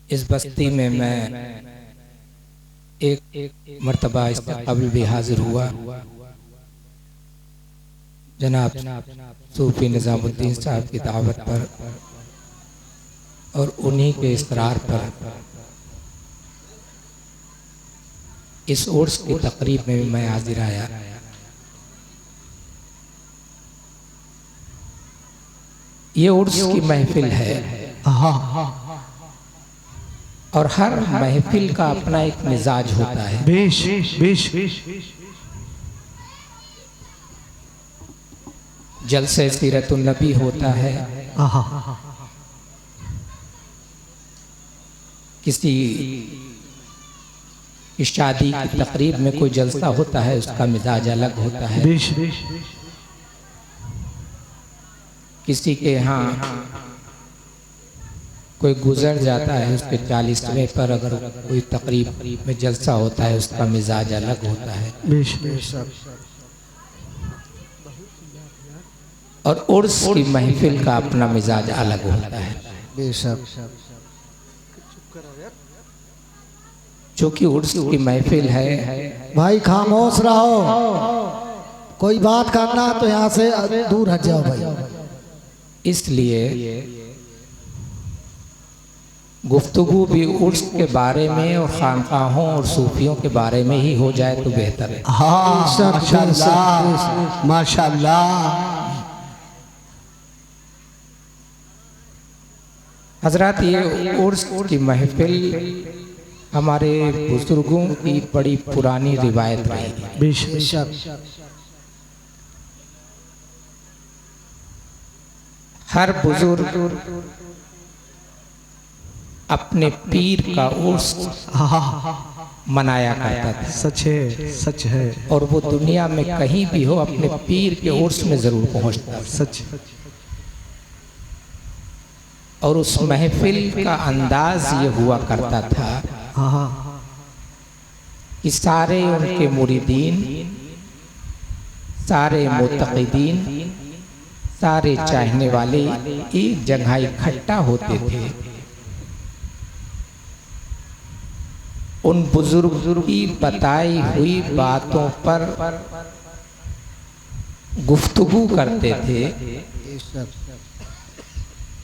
इस बस्ती में मैं एक मर्तबा इससे कबल भी हाजिर हुआ। जनाब सूफी निज़ामुद्दीन साहब की दावत पर और उन्हीं के इसरार पर इस उर्स की तकरीब में भी मैं हाजिर आया। ये उर्स की महफिल है और हर महफिल का अपना एक मिजाज होता है। बेश बेश जलसे सीरतुन नबी होता है, किसी शादी की तकरीब में कोई जलसा होता है, उसका मिजाज अलग होता है। बेश किसी के यहाँ कोई गुजर जाता है, उसके 40वें पर अगर कोई तकरीब में जलसा होता है, उसका मिजाज अलग होता है। बेश और उर्स की महफिल का अपना मिजाज अलग होता है। बेशक चूँकि उर्स की महफिल है, भाई खामोश रहो, कोई बात करना तो यहाँ से दूर हट जाओ भाई। इसलिए गुफ्तगू भी उर्स के बारे में और खानकाहों और सूफियों के बारे में ही हो जाए तो बेहतर है। हाँ माशाल्लाह माशाल्लाह। हजरत ये उर्स की महफिल हमारे बुजुर्गों की बड़ी पुरानी रिवायत रही है। बेशक हर बुजुर्ग अपने पीर का उर्स मनाया करता था। सच है सच है। और वो दुनिया में कहीं भी हो अपने पीर के उर्स में जरूर पहुंचता। सच और उस महफिल का अंदाज ये हुआ करता था कि सारे उनके मुरीदीन, सारे मुतक़िदीन, सारे चाहने वाले एक जगह इकट्ठा होते थे। उन बुजुर्ग की बताई हुई बातों पर गुफ्तगू करते थे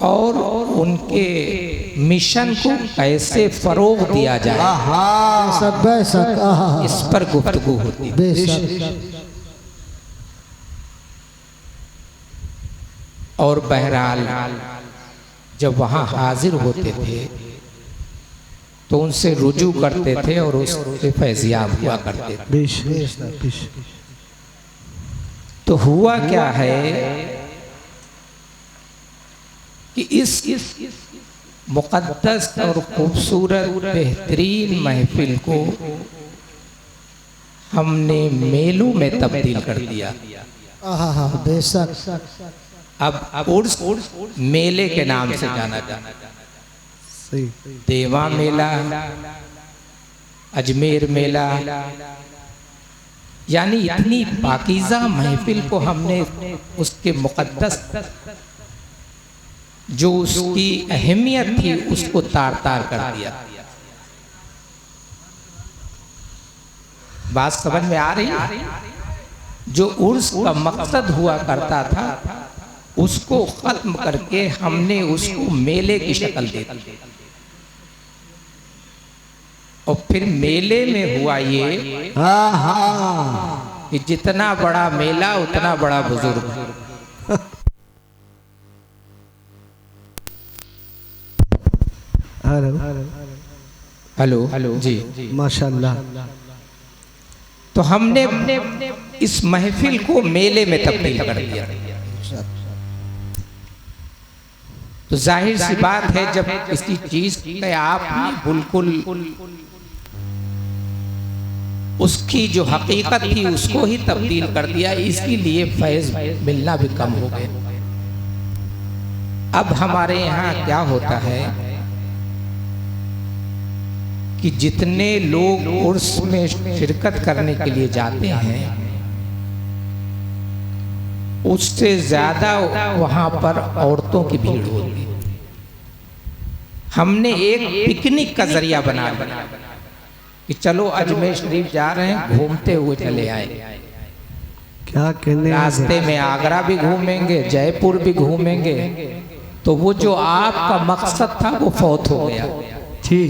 और उनके मिशन को कैसे फरोग दिया जाए इस पर गुफ्तगू होती। और बहरहाल जब वहाँ हाजिर होते थे तो उनसे रुजू करते थे और उससे फैज़याब हुआ करते थे। तो हुआ क्या है कि इस मुक़द्दस और खूबसूरत बेहतरीन महफिल को हमने मेलों में तब्दील कर दिया। बेशक अब उर्स मेले के नाम से जाना जाता। देवा मेला, अजमेर मेला, यानी इतनी पाकीज़ा महफिल को हमने उसके मुक़द्दस जो उसकी अहमियत थी उसको तार तार कर दिया। बात समझ में आ रही है? जो उर्स का मकसद हुआ करता था उसको खत्म करके हमने उसको मेले की शक्ल दे दी। और फिर मेले में हुआ ये कि जितना बड़ा मेला उतना बड़ा बुजुर्ग। हेलो हेलो जी माशाल्लाह। तो हमने इस महफिल को मेले में तब्दील कर दिया। तो जाहिर सी बात है जब किसी चीज पे आप बिल्कुल उसकी जो हकीकत थी उसको ही तब्दील कर दिया, इसके लिए फैज मिलना भी कम हो गए। अब हमारे यहाँ क्या होता है कि जितने लोग उर्स में शिरकत करने के लिए जाते हैं उससे ज्यादा वहां पर औरतों की भीड़ होती है। हमने एक पिकनिक का जरिया बना लिया कि चलो अजमेर शरीफ जा रहे हैं, घूमते हुए चले आए। क्या कहने, रास्ते में आगरा भी घूमेंगे, जयपुर भी घूमेंगे। तो वो जो आपका मकसद था वो फौत हो गया। जी।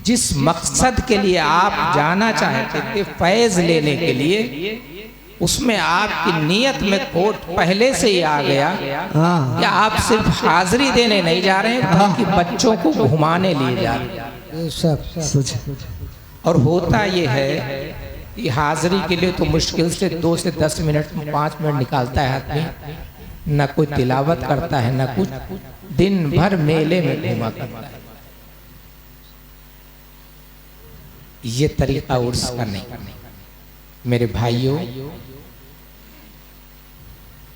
जिस मकसद के लिए आप जाना चाहते थे फैज लेने के लिए, उसमें आपकी नीयत में खोट पहले से ही आ गया कि आप सिर्फ हाजिरी देने नहीं जा रहे हैं बल्कि बच्चों को घुमाने लिए जा रहे हैं। और होता ये है कि हाजिरी के लिए तो मुश्किल से 2 से 10 मिनट 5 मिनट निकालता है आदमी, न कोई तिलावत करता है न कुछ, दिन भर मेले में घूमा करता है। ये तरीका उर्स का नहीं मेरे भाइयों।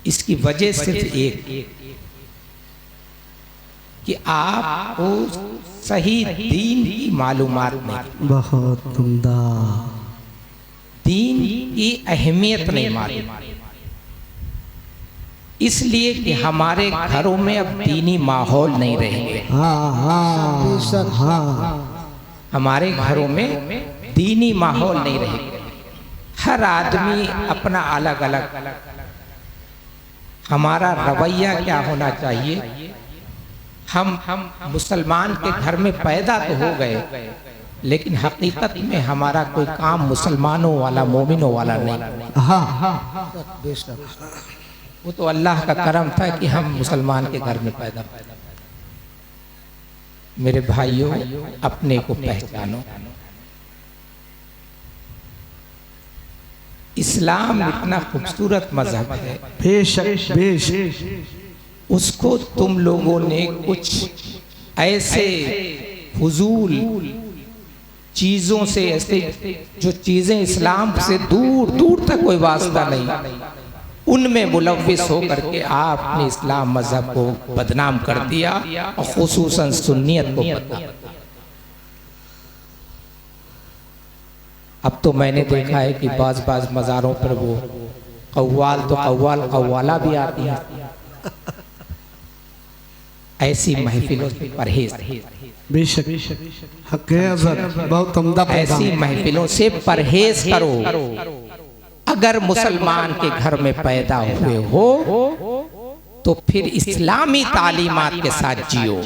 इसकी वजह सिर्फ एक कि आपको सही दीन की मालूमात नहीं, बहुत उम्दा, दीन की अहमियत नहीं मालूम। इसलिए कि हमारे घरों में अब दीनी माहौल नहीं रहेंगे। हमारे घरों में दीनी माहौल नहीं रहेगा। हर आदमी अपना अलग अलग, हमारा रवैया क्या होना चाहिए। हम मुसलमान के घर में पैदा तो हो गए, लेकिन हकीकत में हमारा कोई काम मुसलमानों वाला मोमिनों वाला नहीं। वो तो अल्लाह का करम था कि हम मुसलमान के घर में पैदा। मेरे भाइयों, अपने को पहचानो। इस्लाम इतना खूबसूरत मजहब है, बेशक उसको तुम लोगों ने कुछ ऐसे फजूल चीजों से, ऐसे जो चीजें इस्लाम से दूर दूर तक कोई वास्ता नहीं, उनमें मुलव्विस होकर के आपने इस्लाम मजहब को बदनाम कर दिया और खुसूसन सुन्नियत को बदनाम। अब तो मैंने देखा है कि बाज मज़ारों पर वो कव्वाल तो कव्वाला भी आती है। ऐसी महफिलों से परहेज, बेशक बहुत उम्दा, ऐसी महफिलों से परहेज करो। अगर मुसलमान के घर में पैदा हुए हो तो फिर इस्लामी तालीमात के साथ जियो।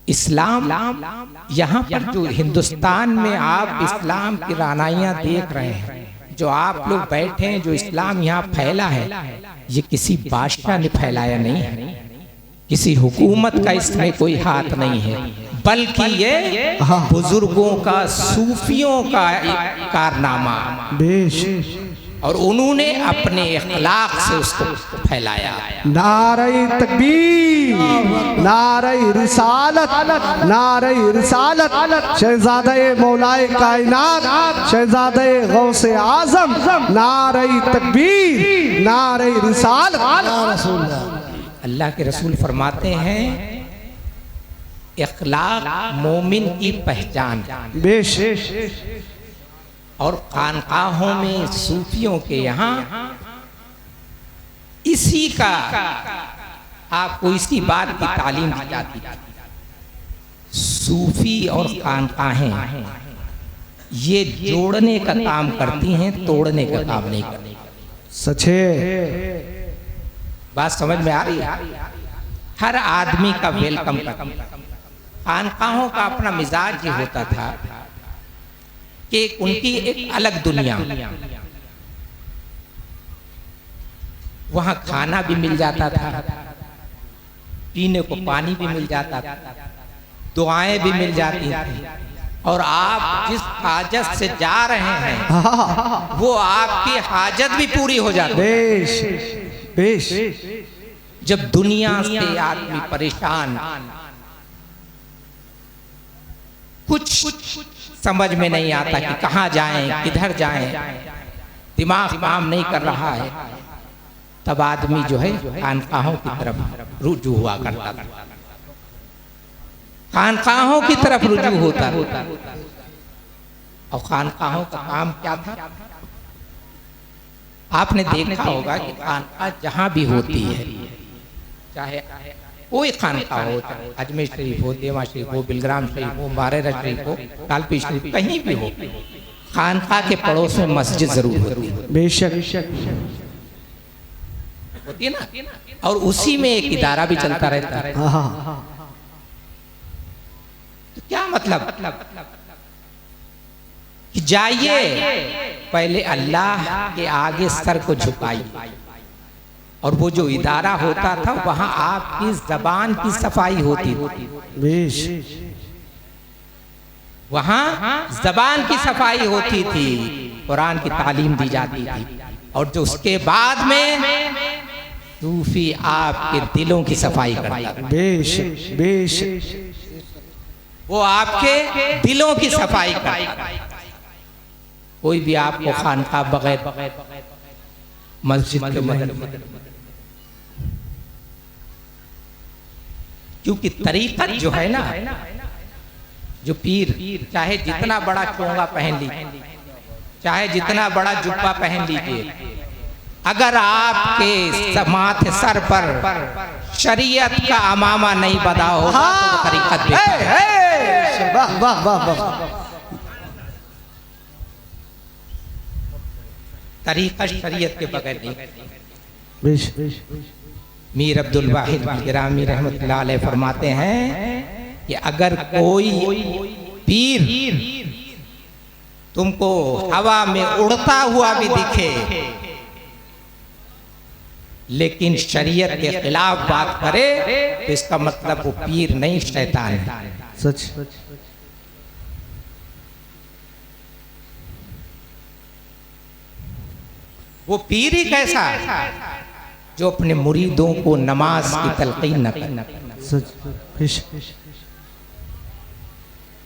इस्लाम यहाँ पर जो हिंदुस्तान में आप इस्लाम की रानाइयाँ देख रहे हैं, जो आप लोग बैठे हैं, जो इस्लाम यहाँ फैला है, ये किसी बादशाह ने फैलाया नहीं है, किसी हुकूमत का इसमें कोई हाथ नहीं है, बल्कि ये बुजुर्गों का, सूफियों का कारनामा। और उन्होंने अपने इखलाक से उसको फैलाया। नारे तकबीर, नारे रिसालत, नारे रिसालत, शहजादे मौलाए कायनात, शहजादे गौसे आजम, नारे तकबीर, नारे रिसालत। अल्लाह के रसूल फरमाते हैं, इखलाक मोमिन की पहचान। बेशक। और खानकाहों में सूफियों के यहाँ इसी का, आपको इसी बात की तालीम दी जाती है। सूफी और खानकाहें ये जोड़ने का काम करती हैं, तोड़ने का काम नहीं करती। सचे बात समझ में आ रही है? हर आदमी का वेलकम करती। खानकाहों का अपना मिजाज ये होता था कि उनकी एक अलग दुनिया, वहां खाना भी मिल जाता था, पीने को पानी भी मिल जाता था, दुआएं भी मिल जाती थी, और आप जिस हाजत से जा रहे हैं वो आपकी हाजत भी पूरी हो जाती। जब दुनिया से आदमी परेशान, कुछ समझ में नहीं आता कि कहाँ जाएं, किधर जाएं, दिमाग काम नहीं कर रहा है, तब आदमी जो है खानकाहों की तरफ रुजू हुआ करता था, खानकाहों की तरफ रुजू होता। और खानकाहों का काम क्या था? आपने देखा होगा कि खानका जहाँ भी होती है, चाहे कोई खानका हो, चाहे अजमेर शरीफ हो, देवा शरीफ हो, बिलग्राम शरीफ हो, मारेरा शरीफ हो, कालपी शरीफ, कहीं भी हो, खानका के पड़ोस में मस्जिद जरूर होती है। बेशक होती है ना, और उसी में एक इदारा भी चलता रहता है। तो क्या मतलब कि जाइए पहले अल्लाह के आगे सर को झुकाइए, और वो जो इदारा होता था वहां आपकी जबान की सफाई होती थी, वहां जबान की सफाई होती थी, कुरान की तालीम दी जाती थी, और जो उसके बाद में सूफी आपके दिलों की सफाई करता था। बेशक वो आपके दिलों की सफाई करता। कोई भी आपको खानका बगैर मस्जिद के बगैर, क्योंकि तरीकत जो है ना, जो पीर चाहे जितना बड़ा चोंगा पहन लीजिए, चाहे जितना बड़ा जुब्बा पहन लीजिए, अगर आपके माथे सर पर शरीयत का अमामा नहीं बंधा होगा तो वो तरीकत वाह वाह वाह वाह, तरीका शरीयत के बगैर नहीं। मीर अब्दुल वाहिद गिरामी रहमतुल्लाह अलैह फरमाते हैं कि अगर कोई पीर तुमको हवा में उड़ता हुआ भी दिखे लेकिन शरीयत के खिलाफ बात करे तो इसका मतलब वो पीर नहीं, शैतान है। सच। वो पीर ही कैसा है जो अपने मुरीदों को नमाज की तलकीन न करे।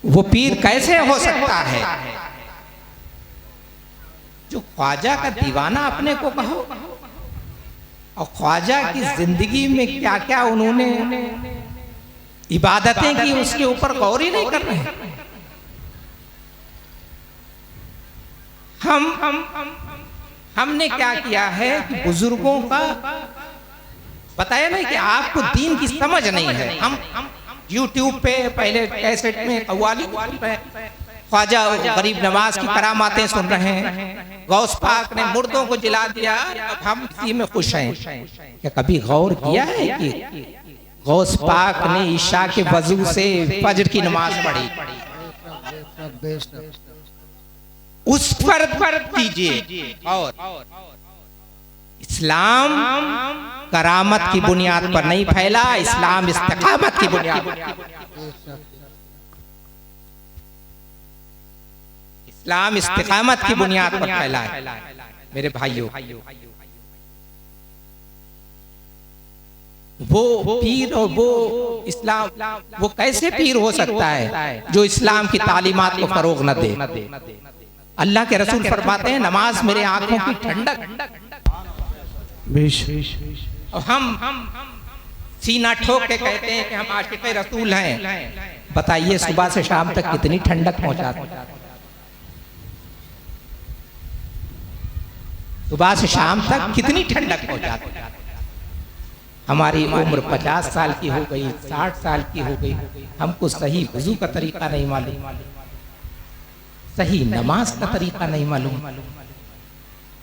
वो पीर कैसे हो सकता है जो ख्वाजा का दीवाना अपने को कहो, और ख्वाजा की जिंदगी में क्या क्या उन्होंने इबादतें की उसके ऊपर गौर ही नहीं कर रहे हैं। हमने क्या किया है कि बुजुर्गों का बताया नहीं कि आपको दीन की समझ नहीं है। हम YouTube पे पहले कैसेट में कव्वाली पे ख्वाजा गरीब नवाज की करामातें सुन रहे हैं, गौस पाक ने मुर्दों को जिला दिया, अब हम इसी में खुश हैं। क्या कभी गौर किया है कि गौस पाक ने ईशा के वजू से फजर की नमाज पढ़ी? उस पर कीजिए। और इस्लाम करामत की बुनियाद पर नहीं फैला, इस्लाम इस्तिकामत की बुनियाद पर। इस्लाम इस्तिकामत की बुनियाद पर फैला है। मेरे भाइयों, वो पीर और वो इस्लाम, वो कैसे पीर हो सकता है जो इस्लाम की तालीमात को फरोग न दे? अल्लाह के रसूल फरमाते हैं नमाज मेरे आंखों की ठंडक। और हम सीना ठोक के कहते हैं कि हम आशिक़े रसूल हैं। बताइए सुबह से शाम तक कितनी ठंडक पहुंचाते हैं? सुबह से शाम तक कितनी ठंडक पहुंचाते हैं? हमारी उम्र 50 साल की हो गई, 60 साल की हो गई, हमको सही वुज़ू का तरीका नहीं मालूम, सही नमाज का तरीका नहीं मालूम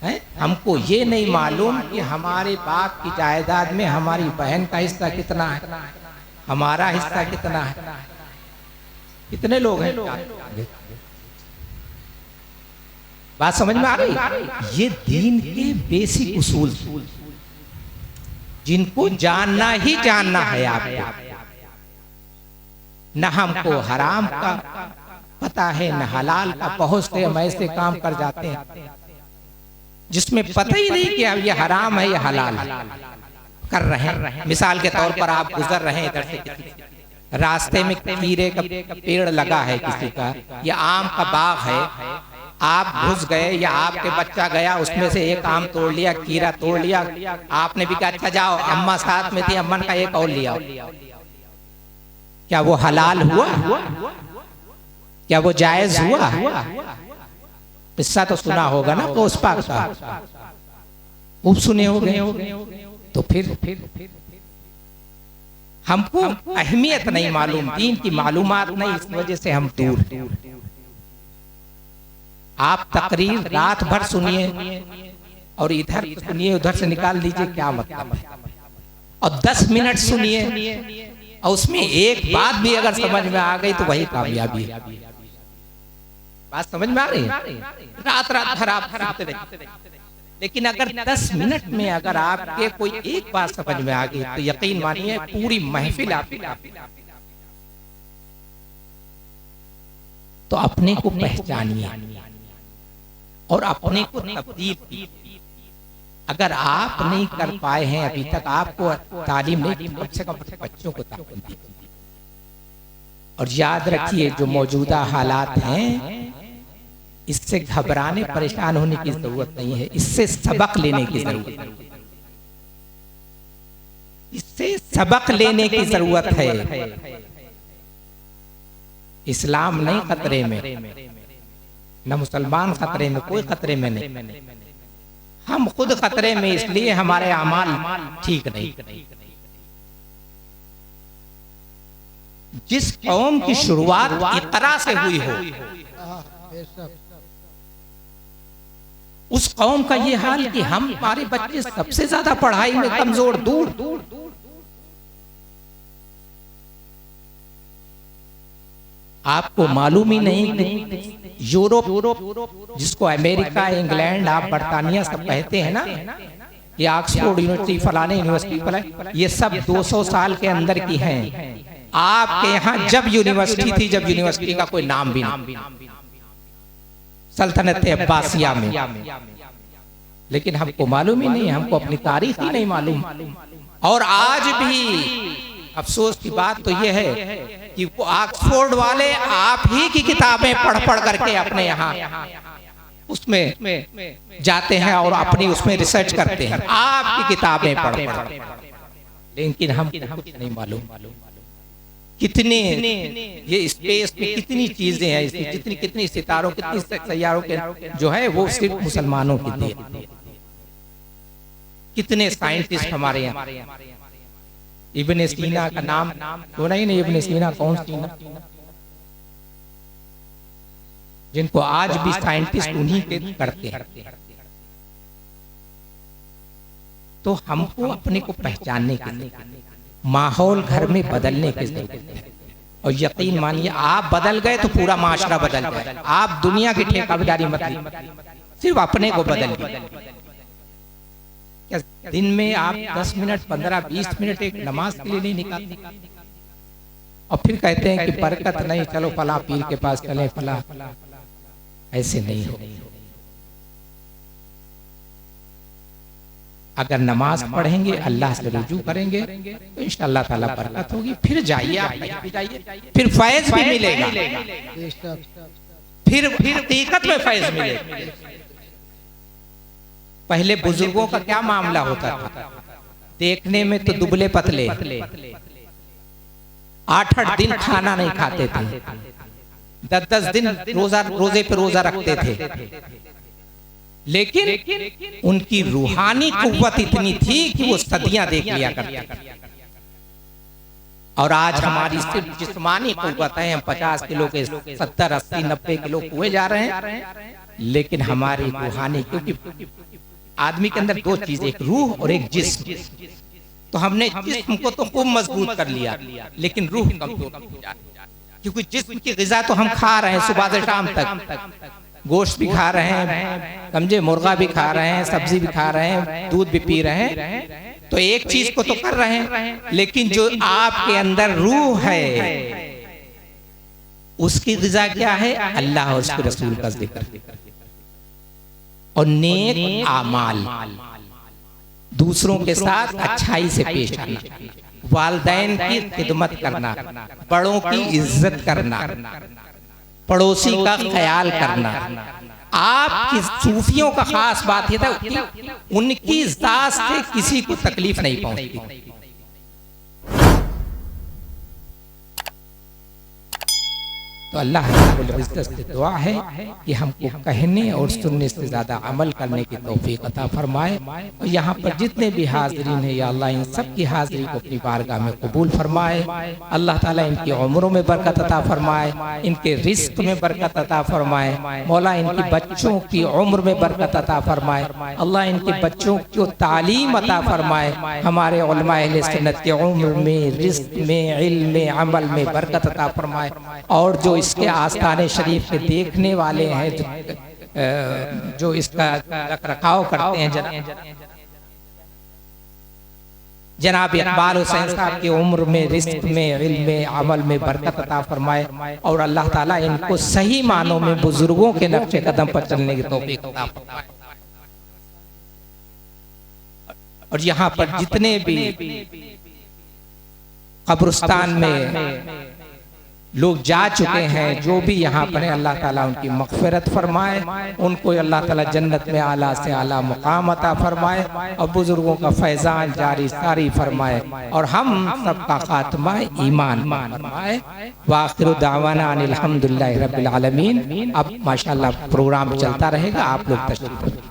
है। हमको ये नहीं मालूम कि हमारे बाप की जायदाद में हमारी बहन का हिस्सा कितना है, हमारा हिस्सा कितना है। कितने लोग हैं? बात समझ में आ रही? ये दीन के बेसिक उसूल जिनको जानना ही जानना है आपको। न हमको हराम का पता है न हलाल का। बहुत से हम ऐसे काम कर जाते हैं जिसमें पता ही नहीं कि अब ये हराम है या हलाल है, कर रहे हैं। मिसाल के तौर पर आप गुजर रहे हैं इधर से, रास्ते में खीरे का पेड़ लगा है किसी का, या आम का बाग है, आप घुस गए या आपके बच्चा गया उसमें से एक आम तोड़ लिया, खीरा तोड़ लिया, आपने भी कहा अच्छा जाओ, अम्मा साथ में थी, अम्मा का एक और लिया। क्या वो हलाल हुआ? क्या वो जायज हुआ? किस्सा तो सुना होगा ना गौस पाक का। खूब सुने हो गए। तो फिर हमको अहमियत नहीं मालूम, दीन की मालूमात नहीं, इस वजह से हम दूर हैं। आप तकरीर रात भर सुनिए और इधर सुनिए उधर से निकाल लीजिए, क्या मतलब है। और 10 मिनट सुनिए और उसमें एक बात भी अगर समझ में आ गई तो वही कामयाबी है। बात समझ में आ रही है? रात भर आप सुनते रहिए, लेकिन अगर 10 मिनट में अगर आपके कोई एक बात समझ में आ गई तो यकीन मानिए पूरी महफिल आपकी। तो अपने को पहचानिए और अपने को तब्दील कीजिए। अगर आप नहीं कर पाए हैं अभी तक, आपको तालीम नहीं, कम से कम बच्चों को तालीम दीजिए। और याद रखिए जो मौजूदा हालात हैं इससे घबराने परेशान होने की जरूरत नहीं है, इससे सबक लेने की जरूरत है। इससे सबक लेने की जरूरत है। इस्लाम नहीं खतरे में, न मुसलमान खतरे में, कोई खतरे में नहीं। हम खुद खतरे में इसलिए हमारे अमाल ठीक नहीं। जिस कौम की शुरुआत इकरा से हुई हो उस कौम का ये हाल कि हमारे बच्चे सबसे ज्यादा पढ़ाई में कमजोर, दूर। आपको मालूम ही नहीं कि यूरोप जिसको अमेरिका, इंग्लैंड, आप बरतानिया सब कहते हैं ना, ये ऑक्सफोर्ड यूनिवर्सिटी, फलाने यूनिवर्सिटी, ये सब 200 साल के अंदर की हैं। आपके यहाँ जब यूनिवर्सिटी थी, जब यूनिवर्सिटी का कोई नाम भी नहीं, सल्तनत अब्बासिया में, लेकिन हमको मालूम ही नहीं, हमको अपनी तारीख ही नहीं मालूम। और आज भी अफसोस की बात तो यह है कि वो ऑक्सफोर्ड वाले आप ही की किताबें पढ़ करके अपने यहाँ उसमें जाते हैं और अपनी उसमें रिसर्च करते हैं, आपकी किताबें पढ़। लेकिन हम कुछ नहीं मालूम कितने ये स्पेस में कितनी चीजें हैं, इसमें कितनी सितारों, कितनी सैयारों के जो है वो सिर्फ मुसलमानों की देन। कितने साइंटिस्ट हमारे यहाँ, इब्ने सीना का नाम सुना ही नहीं? इब्ने सीना कौन सीना, जिनको आज भी साइंटिस्ट उन्हीं के करते हैं। तो हमको अपने को पहचानने के लिए माहौल घर में बदलने की जरूरत है। और यकीन मानिए आप बदल गए तो पूरा माशरा बदल गया। आप दुनिया की ठेकेदारी मत लीजिए, सिर्फ अपने को बदलिए। क्या दिन में आप 10 मिनट, 15-20 मिनट एक नमाज के लिए नहीं निकालते? और फिर कहते हैं कि बरकत नहीं, चलो फला पीर के पास चले, फला। ऐसे नहीं हो। अगर नमाज पढ़ेंगे, अल्लाह से रुजू करेंगे तो इंशाअल्लाह ताला बरकत होगी। फिर जाइए, आप कहीं भी जाइए, फिर फैज भी मिलेगा, फिर हकीकत में फैज मिलेगा। पहले बुजुर्गों का क्या मामला होता था? देखने में तो दुबले पतले, 8-8 दिन खाना नहीं खाते थे, 10-10 दिन रोजे पे रोजा रखते थे, लेकिन उनकी रूहानी कुव्वत इतनी थी कि वो सदियां देख लिया करते। और आज हमारी सिर्फ जिस्मानी कुव्वत है, हम 50 किलो के 70, 80, 90 किलो हुए जा रहे हैं, लेकिन हमारी रूहानी, क्योंकि आदमी के अंदर 2 चीज, एक रूह और एक जिस्म। तो हमने जिस्म को तो खूब मजबूत कर लिया, लेकिन रूह कमजोर हो जाती, क्योंकि जिस्म की ग़िज़ा तो हम खा रहे हैं सुबह से शाम तक, गोश्त भी खा रहे हैं, समझे, मुर्गा भी खा रहे हैं, सब्जी भी खा रहे हैं, दूध भी पी रहे हैं, तो एक चीज को तो कर रहे हैं, लेकिन जो आपके अंदर रूह है उसकी ग़िज़ा क्या है? अल्लाह और उसके रसूल का जिक्र और नेक आमाल, दूसरों के साथ अच्छाई से पेश आना, वालिदैन की खिदमत करना, बड़ों की इज्जत करना, पड़ोसी का ख्याल करना। आपकी सूफियों का खास बात यह था कि उनकी जात से किसी को तकलीफ नहीं पहुंचती। तो अल्लाह रब्बुल इज्जत से दुआ है कि हमको कहने और सुनने से ज़्यादा अमल करने की तौफीक अता फरमाए। और यहाँ पर जितने भी हाज़रीन हैं या अल्लाह इन सब की हाज़िरी को अपनी बारगाह में कबूल फरमाए। अल्लाह ताला इनकी उम्रों में बरकत अता फरमाए, इनके रिस्क में बरकत अता फरमाए। मौला इनकी बच्चों की उम्र में बरकत अता फरमाए। अल्लाह इनके बच्चों को तालीम अता फरमाए। हमारे उलमा अहले सुन्नत के उम्र में, रिस्क में, इल्म में, अमल में बरकत अता फरमाए। और जो इसके आस्थाने शरीफ के देखने वाले हैं, जो इसका रखरखाव करते हैं, जनाब इकबाल हुसैन साहब की उम्र में, रिस्क में, इल्म में, अमल में बरकत अता फरमाए। और अल्लाह ताला इनको सही मानों में बुजुर्गों के नक्शे कदम पर चलने की तौफीक अता फरमाए। और यहाँ पर जितने भी कब्रिस्तान में लोग जा चुके हैं, जो भी यहाँ पर है, अल्लाह ताला उनकी मग़फ़िरत फरमाए, उनको अल्लाह ताला जन्नत में आला से आला मुक़ाम अता फरमाए और बुजुर्गों का फैज़ान जारी सारी फरमाए और हम सबका खात्मा ईमान फरमाए। वाखिरु दावाना अनिल हम्दुलिल्लाहि रब्बिल आलमीन। अब माशाअल्लाह प्रोग्राम चलता रहेगा, आप लोग तशरीफ़